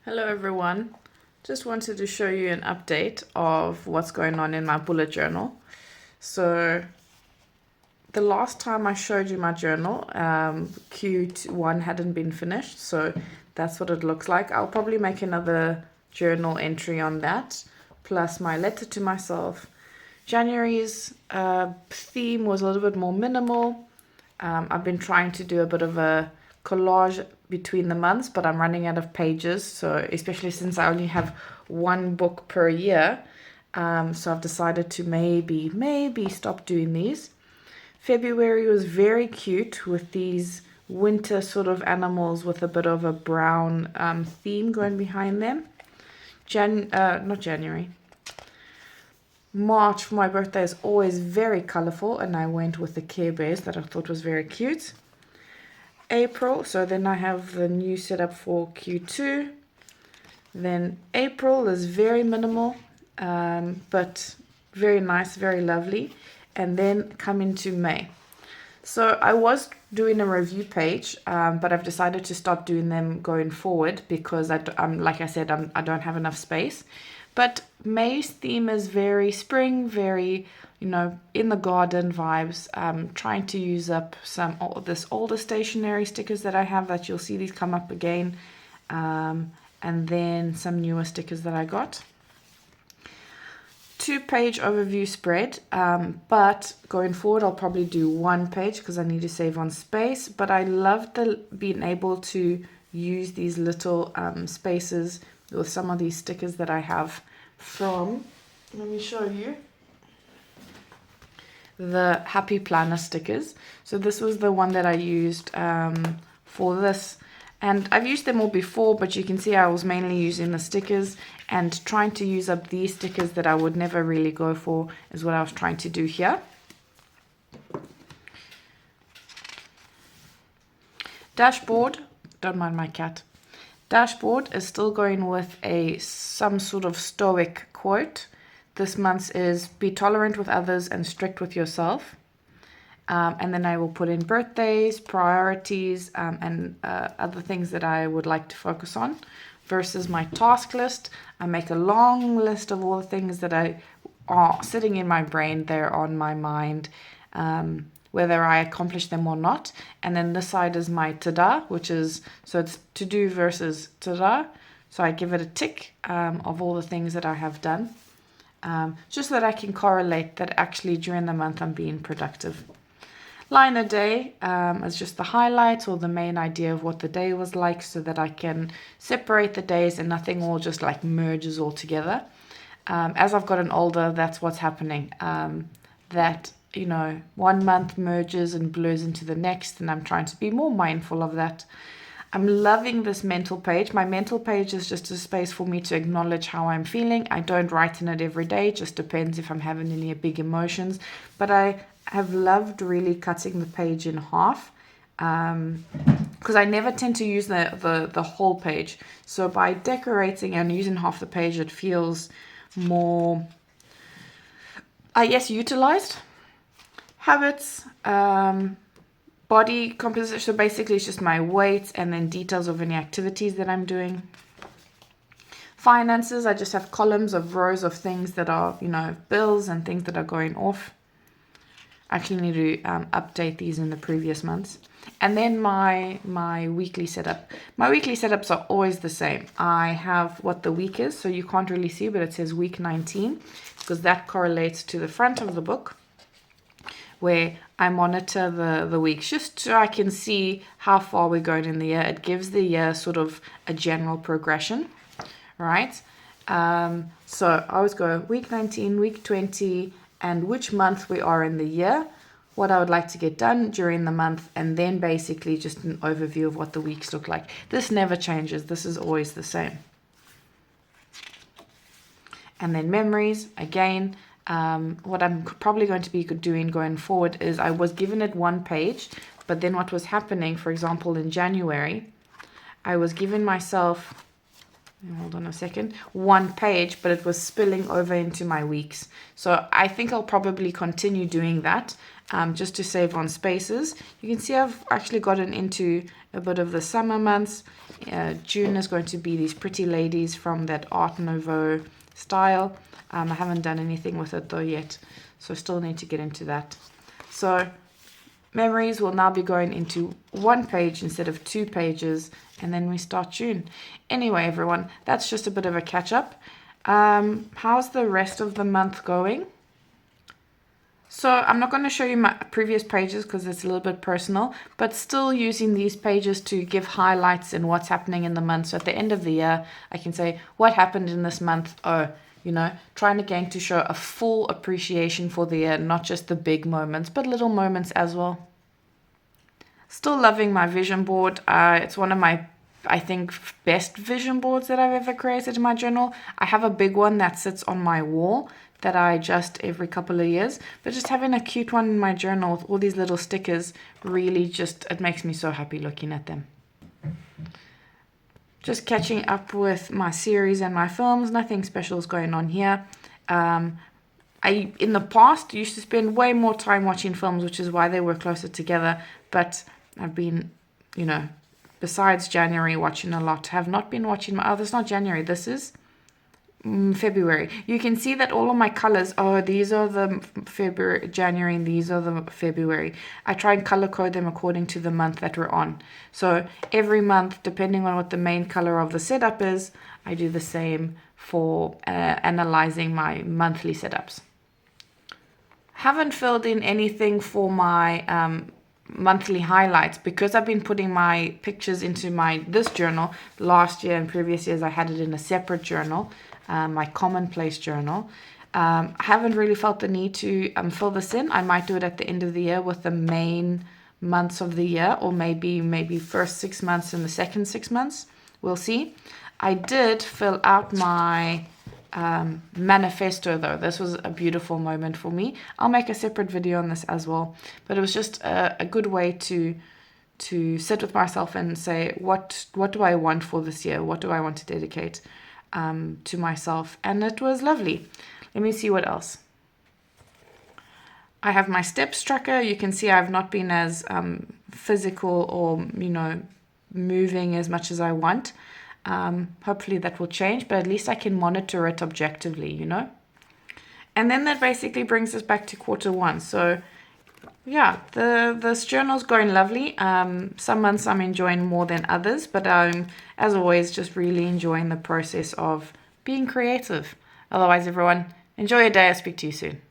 Hello everyone. Just wanted to show you an update of what's going on in my bullet journal. So the last time I showed you my journal, Q1 hadn't been finished, so that's what it looks like. I'll probably make another journal entry on that, plus my letter to myself. January's theme was a little bit more minimal. I've been trying to do a bit of a collage between the months, but I'm running out of pages. So especially since I only have one book per year, so I've decided to maybe stop doing these. February was very cute with these winter sort of animals with a bit of a brown theme going behind them. Not January. March for my birthday is always very colorful, and I went with the Care Bears that I thought was very cute. April, so then I have the new setup for Q2. Then April is very minimal, but very nice, very lovely. And then come into May. So I was doing a review page, but I've decided to stop doing them going forward because like I said, I don't have enough space. But May's theme is very spring, very, in the garden vibes. Trying to use up some of this older stationery stickers that I have that you'll see these come up again. And then some newer stickers that I got. 2-page overview spread, but going forward I'll probably do 1 page because I need to save on space. But I love being able to use these little spaces with some of these stickers that I have from, let me show you, the Happy Planner stickers. So this was the one that I used for this, and I've used them all before, but you can see I was mainly using the stickers and trying to use up these stickers that I would never really go for is what I was trying to do here. Dashboard, don't mind my cat. Dashboard is still going with some sort of stoic quote. This month is be tolerant with others and strict with yourself. And then I will put in birthdays, priorities, and other things that I would like to focus on. Versus my task list, I make a long list of all the things that are sitting in my brain, they're on my mind, whether I accomplish them or not. And then this side is my ta-da, which is, so it's to do versus ta-da. So I give it a tick of all the things that I have done, just so that I can correlate that actually during the month I'm being productive. Line a day is just the highlights or the main idea of what the day was like, so that I can separate the days and nothing all just like merges all together. As I've gotten older, that's what's happening. That 1 month merges and blurs into the next, and I'm trying to be more mindful of that. I'm loving this mental page. My mental page is just a space for me to acknowledge how I'm feeling. I don't write in it every day, it just depends if I'm having any big emotions. But I have loved really cutting the page in half, because I never tend to use the whole page. So by decorating and using half the page, it feels more, I guess, utilized. Habits, body composition, so basically it's just my weight and then details of any activities that I'm doing. Finances, I just have columns of rows of things that are, bills and things that are going off. I actually need to update these in the previous months. And then my weekly setup. My weekly setups are always the same. I have what the week is, so you can't really see, but it says week 19, because that correlates to the front of the book, where I monitor the weeks just so I can see how far we're going in the year. It gives the year sort of a general progression, right? So I always go week 19, week 20, and which month we are in the year, what I would like to get done during the month, and then basically just an overview of what the weeks look like. This never changes. This is always the same. And then memories, again, what I'm probably going to be doing going forward is I was given it 1 page, but then what was happening, for example, in January, I was giving myself hold on a second, 1 page, but it was spilling over into my weeks. So I think I'll probably continue doing that, just to save on spaces. You can see I've actually gotten into a bit of the summer months. June is going to be these pretty ladies from that Art Nouveau style. I haven't done anything with it though yet, so still need to get into that. So memories will now be going into 1 page instead of 2 pages, and then we start June. Anyway, everyone, that's just a bit of a catch-up. How's the rest of the month going? So I'm not going to show you my previous pages because it's a little bit personal, but still using these pages to give highlights and what's happening in the month. So at the end of the year, I can say what happened in this month. Oh, you know, trying again to show a full appreciation for the year, not just the big moments, but little moments as well. Still loving my vision board. It's one of my, I think, best vision boards that I've ever created in my journal. I have a big one that sits on my wall that I adjust every couple of years, but just having a cute one in my journal with all these little stickers really just, it makes me so happy looking at them. Just catching up with my series and my films. Nothing special is going on here. I, in the past, used to spend way more time watching films, which is why they were closer together. But I've been, you know, besides January, watching a lot. Have not been watching my, oh, this is not January. This is February. You can see that all of my colors, oh, these are the February, January, and these are the February. I try and color code them according to the month that we're on. So every month, depending on what the main color of the setup is, I do the same for analyzing my monthly setups. Haven't filled in anything for my monthly highlights because I've been putting my pictures into this journal. Last year and previous years I had it in a separate journal, my commonplace journal. I haven't really felt the need to fill this in. I might do it at the end of the year with the main months of the year, or maybe first 6 months and the second 6 months. We'll see. I did fill out my manifesto though. This was a beautiful moment for me. I'll make a separate video on this as well, but it was just a good way to sit with myself and say what do I want for this year, what do I want to dedicate to myself, and it was lovely. Let me see what else. I have my steps tracker. You can see I've not been as physical or, you know, moving as much as I want. Hopefully that will change, but at least I can monitor it objectively, you know. And then that basically brings us back to Q1. So yeah, this journal's going lovely. Some months I'm enjoying more than others, but I'm, as always, just really enjoying the process of being creative. Otherwise, everyone, enjoy your day. I'll speak to you soon.